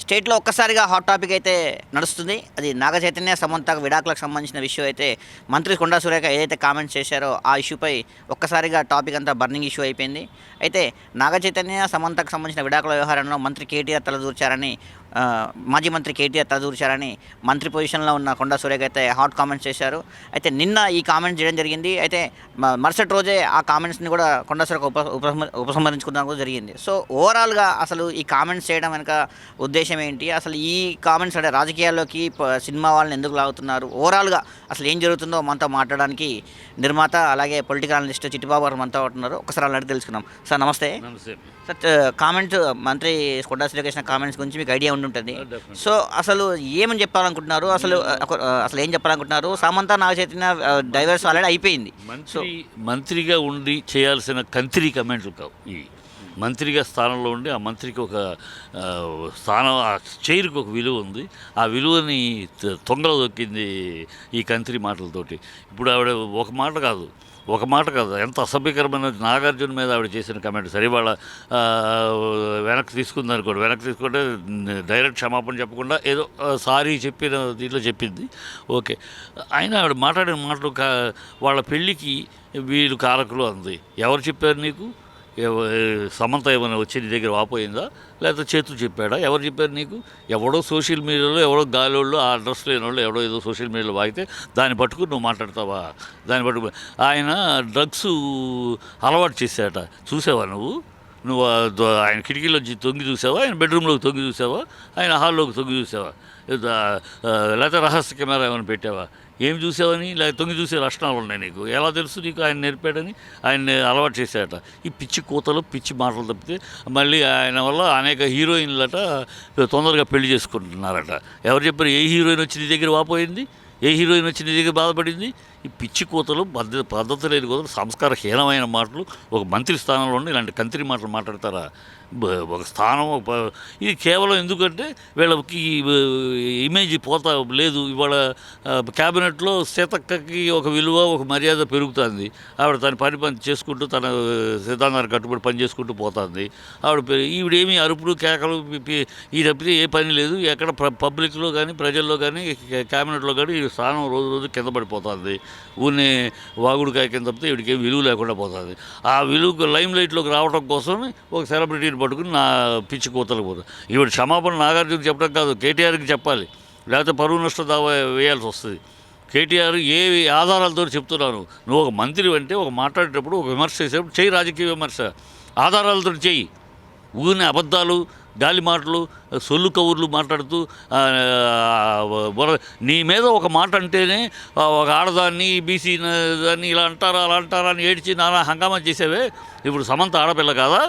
స్టేట్లో ఒక్కసారిగా hot topic అయితే నడుస్తుంది. అది నాగ చైతన్య సమంత విడాకులకు సంబంధించిన విషయం అయితే మంత్రి కొండా సురేఖ ఏదైతే కామెంట్స్ చేశారో ఆ ఇష్యూపై ఒక్కసారిగా టాపిక్ అంతా బర్నింగ్ ఇష్యూ అయిపోయింది. అయితే నాగ చైతన్య సమంతకు సంబంధించిన విడాకుల వ్యవహారంలో మంత్రి కేటీఆర్ తలదూర్చారని మాజీ మంత్రి కేటీఆర్ తలదూర్చారని మంత్రి పొజిషన్లో ఉన్న కొండా సురేఖ అయితే హాట్ కామెంట్స్ చేశారు. అయితే నిన్న ఈ కామెంట్స్ చేయడం జరిగింది. అయితే మరుసటి రోజే ఆ కామెంట్స్ని కూడా కొండా సురేఖ ఉపసంహరించుకోవడం కూడా జరిగింది. సో ఓవరాల్గా అసలు ఈ కామెంట్స్ చేయడం వెనుక ఉద్దేశం ఏంటి, అసలు ఈ కామెంట్స్ అంటే రాజకీయాల్లోకి సినిమా వాళ్ళని ఎందుకు లాగుతున్నారు, ఓవరాల్గా అసలు ఏం జరుగుతుందో మనతో మాట్లాడడానికి నిర్మాత అలాగే పొలిటికల్ అనలిస్ట్ చిట్టిబాబు గారు మనతో ఉంటున్నారు. ఒకసారి అలాంటి తెలుసుకుందాం. సార్ నమస్తే. సార్ కామెంట్ మంత్రి కొండా సురేఖ చేసిన కామెంట్స్ గురించి మీకు ఐడియా ఉంటుంటుంది. సో అసలు ఏమని చెప్పాలనుకుంటున్నారు, అసలు ఏం చెప్పాలనుకుంటున్నారు? సమంత నాగ చైతన్య డైవర్స్ ఆల్రెడీ అయిపోయింది. సో మంత్రిగా ఉండి చేయాల్సిన కంత్రి కమెంట్లు కావు. ఈ మంత్రిగా స్థానంలో ఉండి ఆ మంత్రికి ఒక స్థానం, ఆ చైర్కి ఒక విలువ ఉంది. ఆ విలువని తొంగలో దొక్కింది ఈ కంత్రి మాటలతోటి. ఇప్పుడు ఆవిడ ఒక మాట కాదు ఎంత అసభ్యకరమైన నాగార్జున మీద ఆవిడ చేసిన కమెంట్. సరే వాళ్ళ వెనక్కి తీసుకుంటే డైరెక్ట్ క్షమాపణ చెప్పకుండా ఏదో సారీ చెప్పిన దీంట్లో చెప్పింది. ఓకే, అయినా ఆవిడ మాట్లాడిన మాటలు వాళ్ళ పెళ్ళికి వీళ్ళు కారకులు అంది. ఎవరు చెప్పారు నీకు? సమంత ఏమైనా వచ్చి నీ దగ్గర వాపోయిందా, లేకపోతే చేతులు చెప్పాడా? ఎవరు చెప్పారు నీకు? ఎవడో సోషల్ మీడియాలో ఎవడో గాలోళ్ళు, ఆ అడ్రస్ లేని వాళ్ళు ఎవడో ఏదో సోషల్ మీడియాలో వాగితే దాన్ని పట్టుకుని నువ్వు మాట్లాడతావా? దాన్ని పట్టుకు ఆయన డ్రగ్స్ అలవాటు చేశాట, చూసావా నువ్వు? ఆయన కిటికీలోంచి తొంగి చూసావా? ఆయన బెడ్రూమ్లోకి తొంగి చూసావా? ఆయన హాల్లోకి తొంగి చూసావా? లేకపోతే రహస్య కెమెరా ఏమైనా పెట్టావా? ఏం చూసావని? లేకపోతే తొంగి చూసే లక్షణాలు ఉన్నాయి నీకు? ఎలా తెలుసు నీకు ఆయన నేర్పాడని? ఆయన్ని అలవాటు చేశాడట. ఈ పిచ్చి కూతలు పిచ్చి మాటలు తప్పితే మళ్ళీ ఆయన వల్ల అనేక హీరోయిన్లట తొందరగా పెళ్లి చేసుకుంటున్నారట. ఎవరు చెప్పారు? ఏ హీరోయిన్ వచ్చి నీ దగ్గర వాపోయింది? ఏ హీరోయిన్ వచ్చి నీ దగ్గర బాధపడింది? ఈ పిచ్చి కూతలు, పద్ధతి లేని కూతలు, సంస్కారహీనమైన మాటలు. ఒక మంత్రి స్థానంలో ఉండి ఇలాంటి కంత్రి మాటలు మాట్లాడతారా? ఒక స్థానం ఇది కేవలం ఎందుకంటే వీళ్ళకి ఇమేజ్ పోతా లేదు. ఇవాళ క్యాబినెట్లో సీతక్కకి ఒక విలువ, ఒక మర్యాద పెరుగుతుంది. ఆవిడ తన పని చేసుకుంటూ తన సిద్ధాంతానికి కట్టుబడి పని చేసుకుంటూ పోతుంది. ఈవిడేమి అరుపులు కేకలు ఈ తప్పితే ఏ పని లేదు. ఎక్కడ పబ్లిక్లో కానీ ప్రజల్లో కానీ క్యాబినెట్లో కానీ ఈ స్థానం రోజు రోజు కింద పడిపోతుంది. ఊరిని వాగుడికాయ కింద తప్పితే వీడికి ఏం విలువ లేకుండా పోతుంది. ఆ విలువ లైమ్ లైట్లోకి రావడం కోసం ఒక సెలబ్రిటీని పట్టుకుని నా పిచ్చి కూతలకు పోతుంది. ఈవిడ క్షమాపణ నాగార్జున చెప్పడం కాదు, కేటీఆర్కి చెప్పాలి. లేకపోతే పరువు నష్ట దావా వేయాల్సి వస్తుంది. కేటీఆర్ ఏ ఆధారాలతో చెప్తున్నాను? నువ్వు ఒక మంత్రి అంటే ఒక మాట్లాడేటప్పుడు, ఒక విమర్శ చేసేటప్పుడు చెయ్యి, రాజకీయ విమర్శ ఆధారాలతో చెయ్యి. ఊరిని అబద్ధాలు, గాలి మాటలు, సొల్లు కబుర్లు మాట్లాడుతూ నీ మీద ఒక మాట అంటేనే ఒక ఆడదాన్ని, బీసీ దాన్ని ఇలా అంటారా అలా అంటారా అని ఏడ్చి నానా హంగామా చేసేవే. ఇప్పుడు సమంత ఆడపిల్ల కాదా?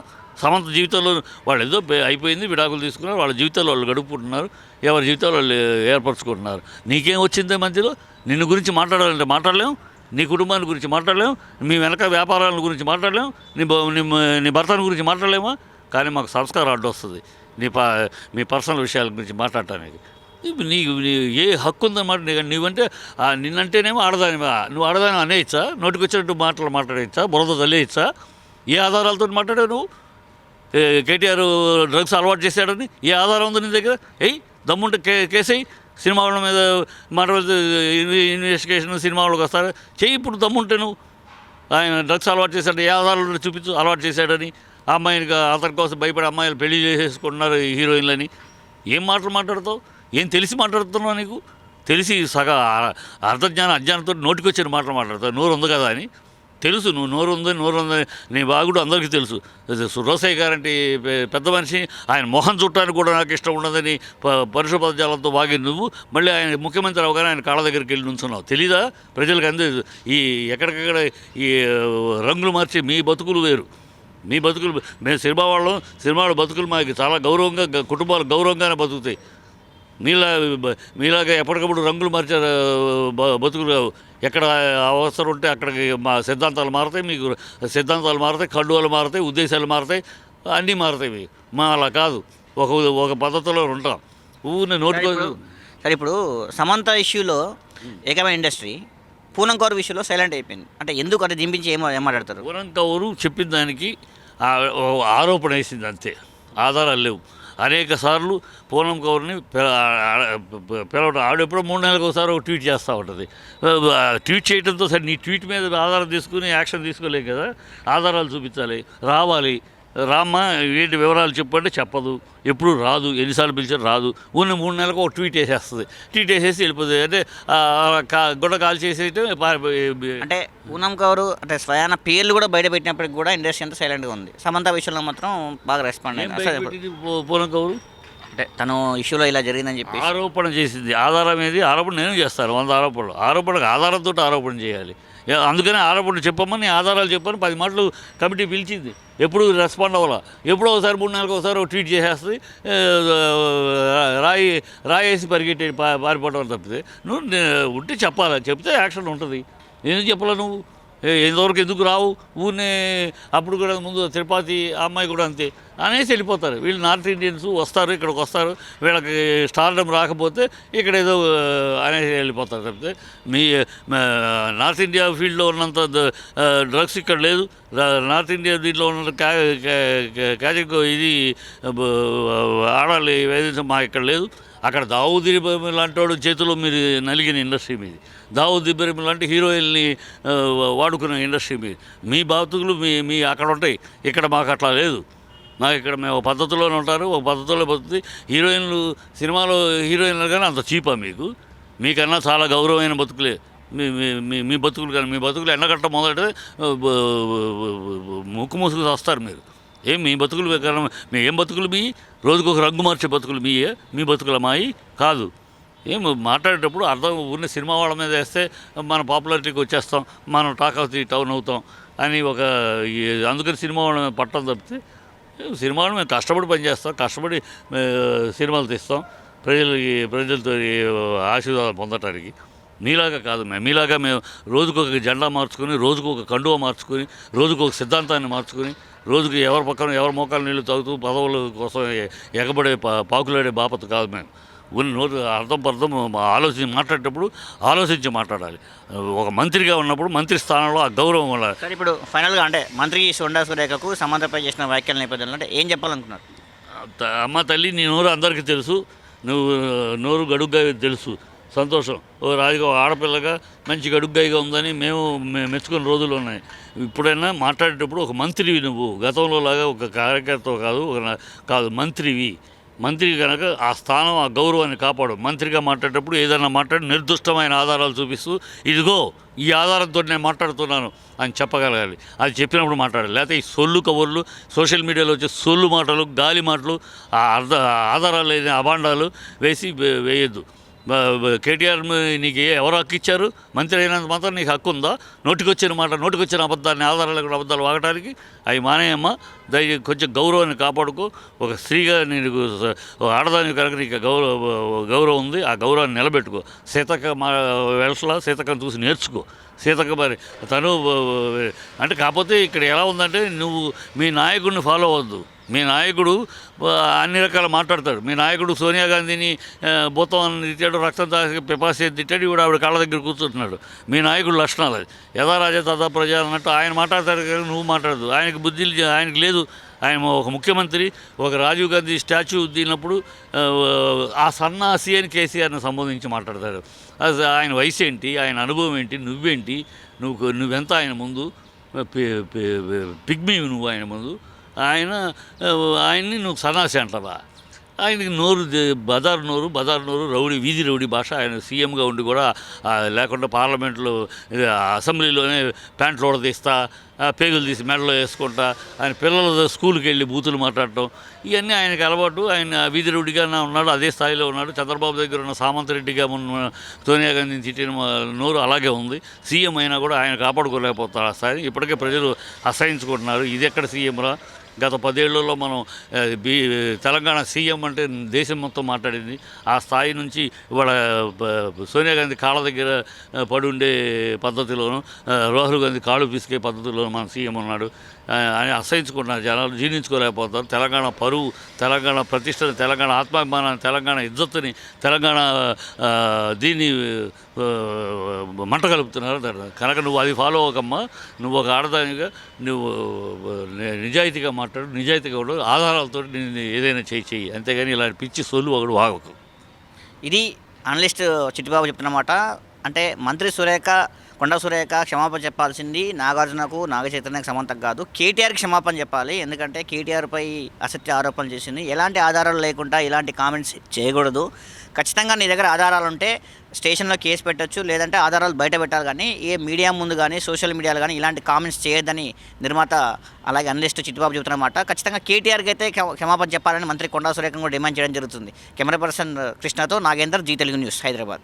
సమంత జీవితంలో వాళ్ళు ఏదో అయిపోయింది, విడాకులు తీసుకున్నారు, వాళ్ళ జీవితాల్లో వాళ్ళు గడుపుకుంటున్నారు, ఎవరి జీవితాలు వాళ్ళు ఏర్పరచుకుంటున్నారు. నీకేం వచ్చిందే మధ్యలో? నిన్ను గురించి మాట్లాడాలంటే మాట్లాడలేం, నీ కుటుంబాన్ని గురించి మాట్లాడలేం, మీ వెనక వ్యాపారాల గురించి మాట్లాడలేం, నీ భర్తని గురించి మాట్లాడలేమా? కానీ మాకు సంస్కారం అడ్డు వస్తుంది మీ పర్సనల్ విషయాల గురించి మాట్లాడటానికి. నీకు ఏ హక్కు ఉందన్నమాట? నువ్వంటే నిన్నంటేనేమో ఆడదానివా? నువ్వు ఆడదాని అనేయచ్చా? నోటికి వచ్చినట్టు మాట్లాడేయచ్చా? బురద తల్లేయచ్చా? ఏ ఆధారాలతో మాట్లాడావు నువ్వు? కేటీఆర్ డ్రగ్స్ అలవాటు చేశాడని ఏ ఆధారం ఉంది నీ దగ్గర? దమ్ముంటే కేసేయి. సినిమా వాళ్ళ మీద మాట్లాడితే ఇన్వెస్టిగేషన్ సినిమా వాళ్ళకి వస్తారు, చెయ్యి. ఇప్పుడు దమ్ముంటే నువ్వు ఆయన డ్రగ్స్ అలవాటు చేశాడు, ఏ ఆధారాలు చూపించు అలవాటు చేశాడని. ఆ అమ్మాయిని అతని కోసం భయపడి అమ్మాయిలు పెళ్లి చేసేసుకుంటున్నారు హీరోయిన్లని. ఏం మాటలు మాట్లాడతావు? ఏం తెలిసి మాట్లాడుతున్నావు? నీకు తెలిసి అర్ధజ్ఞానం అజ్ఞానంతో నోటికి వచ్చిన మాటలు మాట్లాడతావు. నోరు ఉంది కదా అని తెలుసు. నువ్వు నోరు ఉంది నీ బాగుడు అందరికీ తెలుసు. రోసయ్య గారంటే పెద్ద మనిషి, ఆయన మొహం చుట్టానికి కూడా నాకు ఇష్టం ఉండదని పరుష పదజాలంతో వాగి నువ్వు మళ్ళీ ఆయన ముఖ్యమంత్రి అవగానే ఆయన కాళ్ళ దగ్గరికి వెళ్ళి నుంచున్నావు. తెలీదా ప్రజలకు? ఈ ఎక్కడికక్కడ ఈ రంగులు మార్చి మీ బతుకులు వేరు. మీ బతుకులు మేము సినిమాల బతుకులు మాకు చాలా గౌరవంగా, కుటుంబాలు గౌరవంగానే బతుకుతాయి. మీలాగా ఎప్పటికప్పుడు రంగులు మార్చే బతుకులు కావు. ఎక్కడ అవసరం ఉంటే అక్కడికి మా సిద్ధాంతాలు మారుతాయి, మీకు సిద్ధాంతాలు మారుతాయి, కండువాలు మారుతాయి, ఉద్దేశాలు మారుతాయి, అన్నీ మారుతాయి. మా అలా కాదు, ఒక పద్ధతిలో ఉంటాం. ఊరిని నోటికో. సరే, ఇప్పుడు సమంత ఇష్యూలో ఏకమైన ఇండస్ట్రీ పూనం కౌర్ విషయంలో సైలెంట్ అయిపోయింది. అంటే ఎందుకు అంటే దింపించి ఏం మాట్లాడతారు? పూనం కౌరు చెప్పిన దానికి ఆరోపణ వేసింది అంతే, ఆధారాలు లేవు. అనేక సార్లు పూనం కౌర్ని పిలవడం. ఆవిడెప్పుడో 3 నెలలకు ఒకసారి ఒక ట్వీట్ చేస్తూ ఉంటుంది. ట్వీట్ చేయడంతో సరే నీ ట్వీట్ మీద ఆధారం తీసుకుని యాక్షన్ తీసుకోలేం కదా, ఆధారాలు చూపించాలి, రావాలి. రామ్మ ఏంటి వివరాలు చెప్పంటే చెప్పదు, ఎప్పుడు రాదు, ఎన్నిసార్లు పిలిచారు రాదు. 3 నెలలకు ఒక ట్వీట్ వేసేస్తుంది, ట్వీట్ వేసేసి వెళ్ళిపోతుంది. అంటే గుడ్డ కాల్ చేసేయటం. అంటే పూనం కౌర్ అంటే స్వయాన పేర్లు కూడా బయట పెట్టినప్పటికి కూడా ఇండస్ట్రీ అంతా సైలెంట్గా ఉంది. సమంత విషయంలో మాత్రం బాగా రెస్పాండ్ అయింది. పూనం కౌరు అంటే తను ఇష్యూలో ఇలా జరిగిందని చెప్పి ఆరోపణ చేసింది. ఆధారం ఏది? ఆరోపణ నేను చేస్తాను. 100 ఆరోపణకు ఆధారంతో ఆరోపణ చేయాలి. అందుకనే ఆరోపణ చెప్పమని, ఆధారాలు చెప్పని 10 మాటలు కమిటీ పిలిచింది. ఎప్పుడు రెస్పాండ్ అవ్వాలా. ఎప్పుడో ఒకసారి 3 నెలలకు ఒకసారి ఒక ట్వీట్ చేసేస్తుంది. రాయేసి పరిగెట్టి పారిపోవడం తప్పితే నువ్వు ఉంటే చెప్పాలి, చెప్తే యాక్షన్ ఉంటుంది. ఎందుకు చెప్పాలా నువ్వు? ఎంతవరకు ఎందుకు రావు? ఊరినే అప్పుడు కూడా ముందు తిరుపతి అమ్మాయి కూడా అంతే అనేసి వెళ్ళిపోతారు. వీళ్ళు నార్త్ ఇండియన్స్ వస్తారు, ఇక్కడికి వస్తారు, వీళ్ళకి స్టార్డమ్ రాకపోతే ఇక్కడ ఏదో అనేసి వెళ్ళిపోతారు తప్పితే మీ నార్త్ ఇండియా ఫీల్డ్లో ఉన్నంత డ్రగ్స్ ఇక్కడ లేదు. నార్త్ ఇండియా దీంట్లో ఉన్న క్యాజెక్ ఇది ఆడాలి వేధించడం మా ఇక్కడ లేదు. అక్కడ దావూద్ ఇబ్రహీం లాంటి వాడు చేతిలో మీరు నలిగిన ఇండస్ట్రీ మీది. దావూద్ ఇబ్రహీం లాంటి హీరోయిన్ని వాడుకున్న ఇండస్ట్రీ మీది. మీ బతుకులు మీ అక్కడ ఉంటాయి, ఇక్కడ మాకు అట్లా లేదు. మాకు ఇక్కడ మేము ఒక పద్ధతిలోనే ఉంటారు, ఒక పద్ధతిలో బతుకుతుంది. హీరోయిన్లు సినిమాలో హీరోయిన్లు కానీ అంత చీపా మీకన్నా చాలా గౌరవమైన బతుకులే మీ బతుకులు. కానీ మీ బతుకులు ఎండగట్ట మొదలైతే ముక్కు మూసుకు వస్తారు మీరు. మీ బతుకులు ఏం బతుకులు మీ? రోజుకు ఒక రంగు మార్చే బతుకులు మీ బతుకుల మాయి కాదు. మాట్లాడేటప్పుడు అర్థం ఉన్న సినిమా వాళ్ళ మీద వేస్తే మన పాపులారిటీకి వచ్చేస్తాం, మనం టాక్ ఆఫ్ ది టౌన్ అవుతాం అని అందుకని సినిమా వాళ్ళ మీద పట్టడం తప్పితే సినిమా వాళ్ళు మేము కష్టపడి పనిచేస్తాం, కష్టపడి సినిమాలు తీస్తాం ప్రజలతో ఆశీర్వాదాలు పొందటానికి. మీలాగా కాదు. మీలాగా మేము రోజుకొక జెండా మార్చుకొని, రోజుకు ఒక కండువ మార్చుకొని, రోజుకు ఒక సిద్ధాంతాన్ని మార్చుకొని, రోజుకి ఎవరి పక్కన ఎవరి మోకాలు నీళ్ళు తాగుతూ పదవుల కోసం ఎగబడే పాకులాడే బాపత కాదు మేము. నోరు అర్థం మాట్లాడేటప్పుడు ఆలోచించి మాట్లాడాలి. ఒక మంత్రిగా ఉన్నప్పుడు మంత్రి స్థానంలో ఆ గౌరవం ఉండాలి. సరే, ఇప్పుడు ఫైనల్గా అంటే మంత్రి కొండా సురేఖకు సమంతపై చేసిన వ్యాఖ్యల నేపథ్యంలో అంటే ఏం చెప్పాలనుకున్నారు? అమ్మ తల్లి, నీ నోరు అందరికీ తెలుసు, నువ్వు నోరు గడుగ్గా తెలుసు, సంతోషం. ఓ రాజుగా ఆడపిల్లగా మంచి గడుగ్గాయిగా ఉందని మేము మెచ్చుకున్న రోజులు ఉన్నాయి. ఇప్పుడైనా మాట్లాడేటప్పుడు ఒక మంత్రివి నువ్వు, గతంలో లాగా ఒక కార్యకర్త కాదు మంత్రివి. మంత్రి కనుక ఆ స్థానం, ఆ గౌరవాన్ని కాపాడు. మంత్రిగా మాట్లాడేటప్పుడు ఏదైనా మాట్లాడి నిర్దిష్టమైన ఆధారాలు చూపిస్తూ ఇదిగో ఈ ఆధారంతో నేను మాట్లాడుతున్నాను అని చెప్పగలగాలి. అది చెప్పినప్పుడు మాట్లాడాలి. లేకపోతే ఈ సొల్లు కబుర్లు, సోషల్ మీడియాలో వచ్చే సొల్లు మాటలు, గాలి మాటలు, ఆధారాలు లేని అభాండాలు వేసి వేయొద్దు. కేటీఆర్ నీకు ఎవరు హక్కు ఇచ్చారు? మంత్రి అయినంత మాత్రం నీకు హక్కు ఉందా? నోటికొచ్చిన అబద్ధాన్ని, ఆధారాలు కూడా అబద్ధాలు వాగటానికి అవి మానేయమ్మా. కొంచెం గౌరవాన్ని కాపాడుకో. ఒక స్త్రీగా నీకు ఆడదానికి కనుక నీకు గౌరవం ఉంది, ఆ గౌరవాన్ని నిలబెట్టుకో. సీతక్కను చూసి నేర్చుకో. సీతక్క మరి తను అంటే కాకపోతే ఇక్కడ ఎలా ఉందంటే నువ్వు మీ నాయకుడిని ఫాలో అవ్వద్దు. మీ నాయకుడు అన్ని రకాలు మాట్లాడతాడు. మీ నాయకుడు సోనియా గాంధీని భూతం తిట్టాడు, రక్తం పిపాసి తిట్టాడు, ఇప్పుడు ఆవిడ కాళ్ళ దగ్గర కూర్చుంటున్నాడు. మీ నాయకుడు లక్షణాలు అది. యథా రాజా తథా ప్రజ అన్నట్టు ఆయన మాట్లాడతాడు కానీ నువ్వు మాట్లాడదు. ఆయనకు బుద్ధి ఆయనకు లేదు. ఆయన ఒక ముఖ్యమంత్రి, ఒక రాజీవ్ గాంధీ స్టాచ్యూ దిగినప్పుడు ఆ సన్నాసి అని కేసీఆర్ని సంబోధించి మాట్లాడతాడు. ఆయన వయసు ఏంటి, ఆయన అనుభవం ఏంటి, నువ్వెంత ఆయన ముందు పిగ్మీ నువ్వు ఆయన ముందు. ఆయన్ని నువ్వు సన్నాసి అంటావా? ఆయనకి బజారు నోరు రౌడీ, వీధి రౌడీ భాష. ఆయన సీఎంగా ఉండి కూడా లేకుండా పార్లమెంట్లో అసెంబ్లీలోనే ప్యాంట్లు ఓడదీస్తా, పేగులు తీసి మెడలో వేసుకుంటా, ఆయన పిల్లల స్కూల్కి వెళ్ళి బూతులు మాట్లాడటం, ఇవన్నీ ఆయనకి అలవాటు. ఆయన వీధి రౌడీగా ఉన్నాడు, అదే స్థాయిలో ఉన్నాడు. చంద్రబాబు దగ్గర ఉన్న సామంత్ రెడ్డిగా ఉన్న సోనియా గాంధీని తిట్టిన నోరు అలాగే ఉంది. సీఎం అయినా కూడా ఆయన కాపాడుకోలేకపోతారు ఆ స్థాయి. ఇప్పటికే ప్రజలు అసహించుకుంటున్నారు. ఇది ఎక్కడ సీఎం రా? గత 10 ఏళ్లలో మనం తెలంగాణ సీఎం అంటే దేశం మొత్తం మాట్లాడింది. ఆ స్థాయి నుంచి ఇవాళ సోనియా గాంధీ కాళ్ళ దగ్గర పడి ఉండే పద్ధతిలోను, రాహుల్ గాంధీ కాళ్ళు పిసికే పద్ధతిలోను మన సీఎం ఉన్నాడు. అని అసహించుకుంటున్నారు జనాలు, జీర్ణించుకోలేకపోతారు. తెలంగాణ పరువు, తెలంగాణ ప్రతిష్టని, తెలంగాణ ఆత్మాభిమానాన్ని, తెలంగాణ ఇజ్జత్తుని, తెలంగాణ దీన్ని మంట కలుపుతున్నారు. కనుక నువ్వు అది ఫాలో అవ్వకమ్మా. నువ్వు ఒక ఆడదానిగా నువ్వు నిజాయితీగా మాట్లాడు, నిజాయితీగా ఉండు, ఆధారాలతో నేను ఏదైనా చెయ్యి. అంతేగాని ఇలాంటి పిచ్చి సొల్లు ఒకడు వాగకు. ఇది అనలిస్ట్ చిట్టిబాబు చెప్తున్నమాట. అంటే మంత్రి సురేఖ, కొండా సురేఖ క్షమాపణ చెప్పాల్సింది నాగార్జునకు, నాగచైతన్యకు, సమంతకు కాదు, కేటీఆర్కి క్షమాపణ చెప్పాలి. ఎందుకంటే కేటీఆర్పై అసత్య ఆరోపణలు చేసింది. ఎలాంటి ఆధారాలు లేకుండా ఇలాంటి కామెంట్స్ చేయకూడదు. ఖచ్చితంగా నీ దగ్గర ఆధారాలు ఉంటే స్టేషన్లో కేసు పెట్టచ్చు, లేదంటే ఆధారాలు బయట పెట్టాలి. కానీ ఏ మీడియా ముందు కానీ సోషల్ మీడియాలో కానీ ఇలాంటి కామెంట్స్ చేయొద్దని నిర్మాత అలాగే అనలిస్ట్ చిట్టిబాబు చెబుతున్నమాట. ఖచ్చితంగా కేటీఆర్కి అయితే క్షమాపణ చెప్పాలని మంత్రి కొండా సురేఖను కూడా డిమాండ్ చేయడం జరుగుతుంది. కెమెరా పర్సన్ కృష్ణతో నాగేందర్, జీ తెలుగు న్యూస్, హైదరాబాద్.